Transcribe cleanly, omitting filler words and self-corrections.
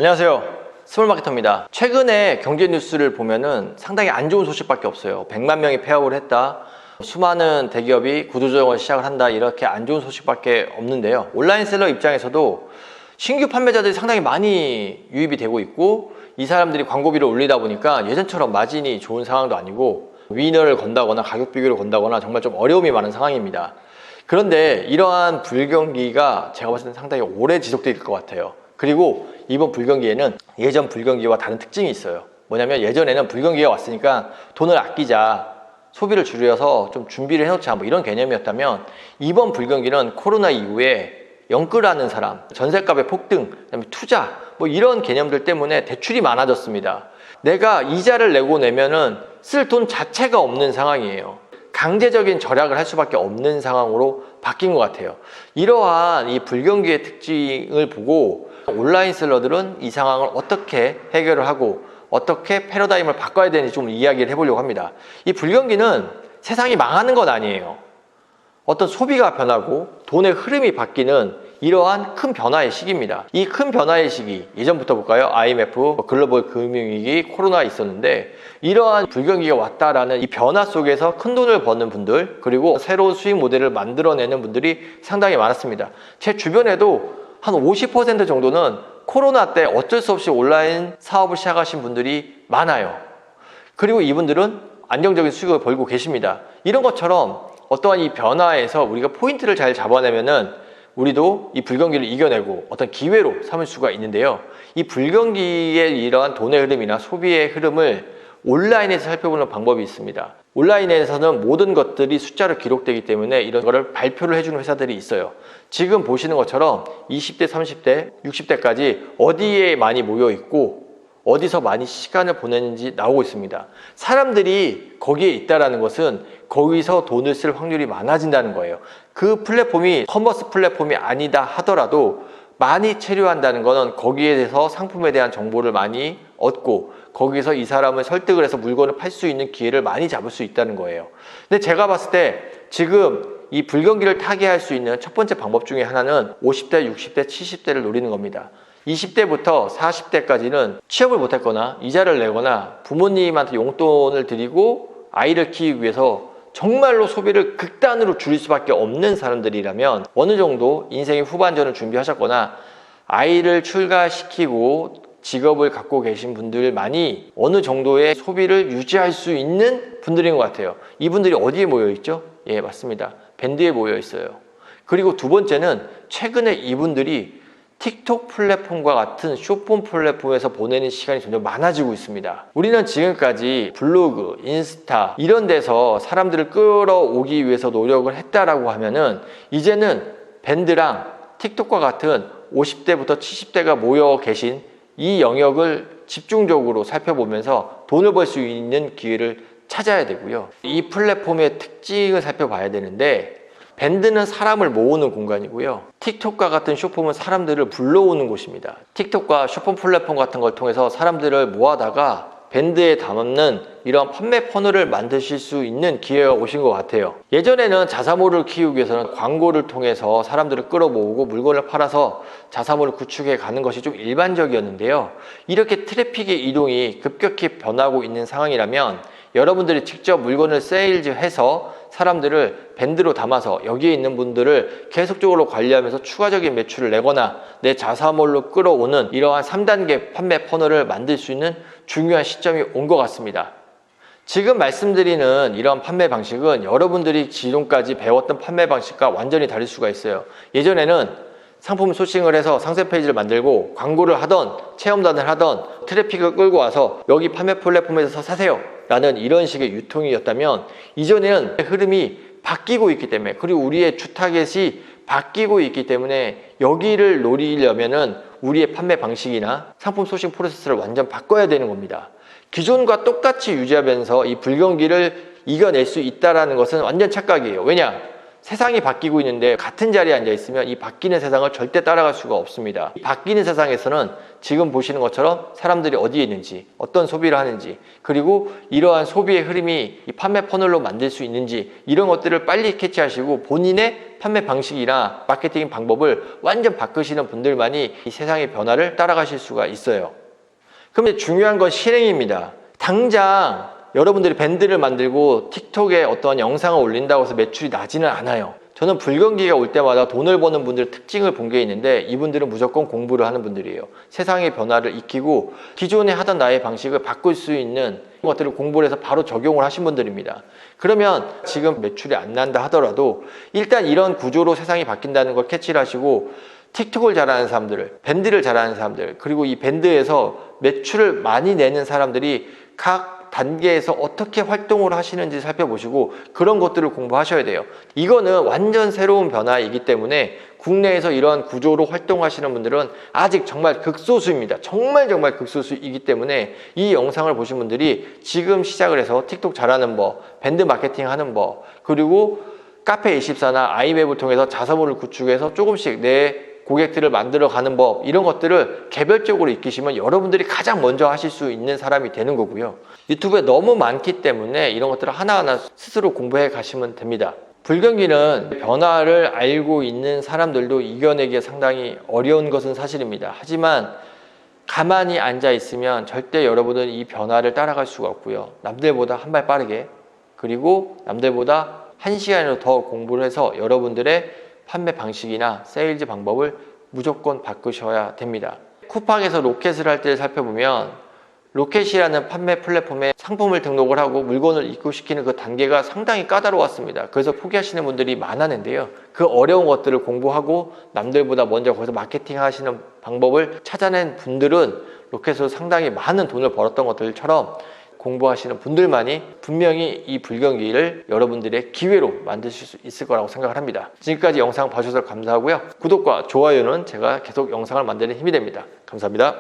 안녕하세요, 스몰마케터입니다. 최근에 경제 뉴스를 보면은 상당히 안 좋은 소식밖에 없어요. 100만 명이 폐업을 했다, 수많은 대기업이 구조조정을 시작을 한다, 이렇게 안 좋은 소식밖에 없는데요. 온라인 셀러 입장에서도 신규 판매자들이 상당히 많이 유입이 되고 있고, 이 사람들이 광고비를 올리다 보니까 예전처럼 마진이 좋은 상황도 아니고 위너를 건다거나 가격 비교를 건다거나 정말 좀 어려움이 많은 상황입니다. 그런데 이러한 불경기가 제가 봤을 때 상당히 오래 지속될 것 같아요. 그리고 이번 불경기에는 예전 불경기와 다른 특징이 있어요. 뭐냐면 예전에는 불경기가 왔으니까 돈을 아끼자, 소비를 줄여서 좀 준비를 해놓자, 뭐 이런 개념이었다면, 이번 불경기는 코로나 이후에 영끌하는 사람, 전셋값의 폭등, 그다음에 투자, 뭐 이런 개념들 때문에 대출이 많아졌습니다. 내가 이자를 내고 내면은 쓸 돈 자체가 없는 상황이에요. 강제적인 절약을 할 수밖에 없는 상황으로 바뀐 것 같아요. 이러한 이 불경기의 특징을 보고 온라인 셀러들은 이 상황을 어떻게 해결을 하고 어떻게 패러다임을 바꿔야 되는지 좀 이야기를 해보려고 합니다. 이 불경기는 세상이 망하는 건 아니에요. 어떤 소비가 변하고 돈의 흐름이 바뀌는 이러한 큰 변화의 시기입니다. 이 큰 변화의 시기, 예전부터 볼까요? IMF, 글로벌 금융위기, 코로나 있었는데, 이러한 불경기가 왔다라는 이 변화 속에서 큰 돈을 버는 분들, 그리고 새로운 수익 모델을 만들어내는 분들이 상당히 많았습니다. 제 주변에도 한 50% 정도는 코로나 때 어쩔 수 없이 온라인 사업을 시작하신 분들이 많아요. 그리고 이분들은 안정적인 수익을 벌고 계십니다. 이런 것처럼 어떠한 이 변화에서 우리가 포인트를 잘 잡아내면은 우리도 이 불경기를 이겨내고 어떤 기회로 삼을 수가 있는데요. 이 불경기의 이러한 돈의 흐름이나 소비의 흐름을 온라인에서 살펴보는 방법이 있습니다. 온라인에서는 모든 것들이 숫자로 기록되기 때문에 이런 거를 발표를 해주는 회사들이 있어요. 지금 보시는 것처럼 20대, 30대, 60대까지 어디에 많이 모여 있고 어디서 많이 시간을 보내는지 나오고 있습니다. 사람들이 거기에 있다는 것은 거기서 돈을 쓸 확률이 많아진다는 거예요. 그 플랫폼이 커머스 플랫폼이 아니다 하더라도 많이 체류한다는 것은 거기에 대해서 상품에 대한 정보를 많이 얻고 거기서 이 사람을 설득을 해서 물건을 팔 수 있는 기회를 많이 잡을 수 있다는 거예요. 근데 제가 봤을 때 지금 이 불경기를 타개할 수 있는 첫 번째 방법 중에 하나는 50대, 60대, 70대를 노리는 겁니다. 20대부터 40대까지는 취업을 못했거나 이자를 내거나 부모님한테 용돈을 드리고 아이를 키우기 위해서 정말로 소비를 극단으로 줄일 수밖에 없는 사람들이라면, 어느 정도 인생의 후반전을 준비하셨거나 아이를 출가시키고 직업을 갖고 계신 분들만이 어느 정도의 소비를 유지할 수 있는 분들인 것 같아요. 이분들이 어디에 모여 있죠? 예, 맞습니다. 밴드에 모여 있어요. 그리고 두 번째는 최근에 이분들이 틱톡 플랫폼과 같은 숏폼 플랫폼에서 보내는 시간이 점점 많아지고 있습니다. 우리는 지금까지 블로그, 인스타 이런 데서 사람들을 끌어오기 위해서 노력을 했다라고 하면은, 이제는 밴드랑 틱톡과 같은 50대부터 70대가 모여 계신 이 영역을 집중적으로 살펴보면서 돈을 벌 수 있는 기회를 찾아야 되고요. 이 플랫폼의 특징을 살펴봐야 되는데, 밴드는 사람을 모으는 공간이고요. 틱톡과 같은 숏폼은 사람들을 불러오는 곳입니다. 틱톡과 숏폼 플랫폼 같은 걸 통해서 사람들을 모아다가 밴드에 담는 이런 판매 퍼널을 만드실 수 있는 기회가 오신 것 같아요. 예전에는 자사모를 키우기 위해서는 광고를 통해서 사람들을 끌어모으고 물건을 팔아서 자사모를 구축해 가는 것이 좀 일반적이었는데요. 이렇게 트래픽의 이동이 급격히 변하고 있는 상황이라면 여러분들이 직접 물건을 세일즈해서 사람들을 밴드로 담아서 여기에 있는 분들을 계속적으로 관리하면서 추가적인 매출을 내거나 내 자사몰로 끌어오는 이러한 3단계 판매 퍼널을 만들 수 있는 중요한 시점이 온 것 같습니다. 지금 말씀드리는 이런 판매 방식은 여러분들이 지금까지 배웠던 판매 방식과 완전히 다를 수가 있어요. 예전에는 상품 소싱을 해서 상세 페이지를 만들고 광고를 하던 체험단을 하던 트래픽을 끌고 와서 여기 판매 플랫폼에서 사세요 라는 이런 식의 유통이었다면, 이전에는 흐름이 바뀌고 있기 때문에, 그리고 우리의 주 타겟이 바뀌고 있기 때문에 여기를 노리려면은 우리의 판매 방식이나 상품 소싱 프로세스를 완전 바꿔야 되는 겁니다. 기존과 똑같이 유지하면서 이 불경기를 이겨낼 수 있다는 것은 완전 착각이에요. 왜냐? 세상이 바뀌고 있는데 같은 자리에 앉아 있으면 이 바뀌는 세상을 절대 따라갈 수가 없습니다. 이 바뀌는 세상에서는 지금 보시는 것처럼 사람들이 어디에 있는지, 어떤 소비를 하는지, 그리고 이러한 소비의 흐름이 이 판매 퍼널로 만들 수 있는지, 이런 것들을 빨리 캐치하시고 본인의 판매 방식이나 마케팅 방법을 완전 바꾸시는 분들만이 이 세상의 변화를 따라가실 수가 있어요. 그런데 중요한 건 실행입니다. 당장 여러분들이 밴드를 만들고 틱톡에 어떤 영상을 올린다고 해서 매출이 나지는 않아요. 저는 불경기가 올 때마다 돈을 버는 분들의 특징을 본 게 있는데, 이분들은 무조건 공부를 하는 분들이에요. 세상의 변화를 익히고 기존에 하던 나의 방식을 바꿀 수 있는 것들을 공부를 해서 바로 적용을 하신 분들입니다. 그러면 지금 매출이 안 난다 하더라도 일단 이런 구조로 세상이 바뀐다는 걸 캐치를 하시고, 틱톡을 잘하는 사람들, 밴드를 잘하는 사람들, 그리고 이 밴드에서 매출을 많이 내는 사람들이 각 단계에서 어떻게 활동을 하시는지 살펴보시고 그런 것들을 공부하셔야 돼요. 이거는 완전 새로운 변화이기 때문에 국내에서 이런 구조로 활동하시는 분들은 아직 정말 극소수입니다. 정말 극소수이기 때문에 이 영상을 보신 분들이 지금 시작을 해서 틱톡 잘하는 법, 밴드 마케팅 하는 법, 그리고 카페24나 아이맵을 통해서 자사몰을 구축해서 조금씩 내 고객들을 만들어가는 법, 이런 것들을 개별적으로 익히시면 여러분들이 가장 먼저 하실 수 있는 사람이 되는 거고요. 유튜브에 너무 많기 때문에 이런 것들을 하나하나 스스로 공부해 가시면 됩니다. 불경기는 변화를 알고 있는 사람들도 이겨내기가 상당히 어려운 것은 사실입니다. 하지만 가만히 앉아 있으면 절대 여러분은 이 변화를 따라갈 수가 없고요. 남들보다 한 발 빠르게, 그리고 남들보다 1시간이라도 더 공부를 해서 여러분들의 판매 방식이나 세일즈 방법을 무조건 바꾸셔야 됩니다. 쿠팡에서 로켓을 할 때 살펴보면 로켓이라는 판매 플랫폼에 상품을 등록을 하고 물건을 입고시키는 그 단계가 상당히 까다로웠습니다. 그래서 포기하시는 분들이 많았는데요. 그 어려운 것들을 공부하고 남들보다 먼저 거기서 마케팅 하시는 방법을 찾아낸 분들은 로켓으로 상당히 많은 돈을 벌었던 것들처럼 공부하시는 분들만이 분명히 이 불경기를 여러분들의 기회로 만드실 수 있을 거라고 생각을 합니다. 지금까지 영상 봐주셔서 감사하고요. 구독과 좋아요는 제가 계속 영상을 만드는 힘이 됩니다. 감사합니다.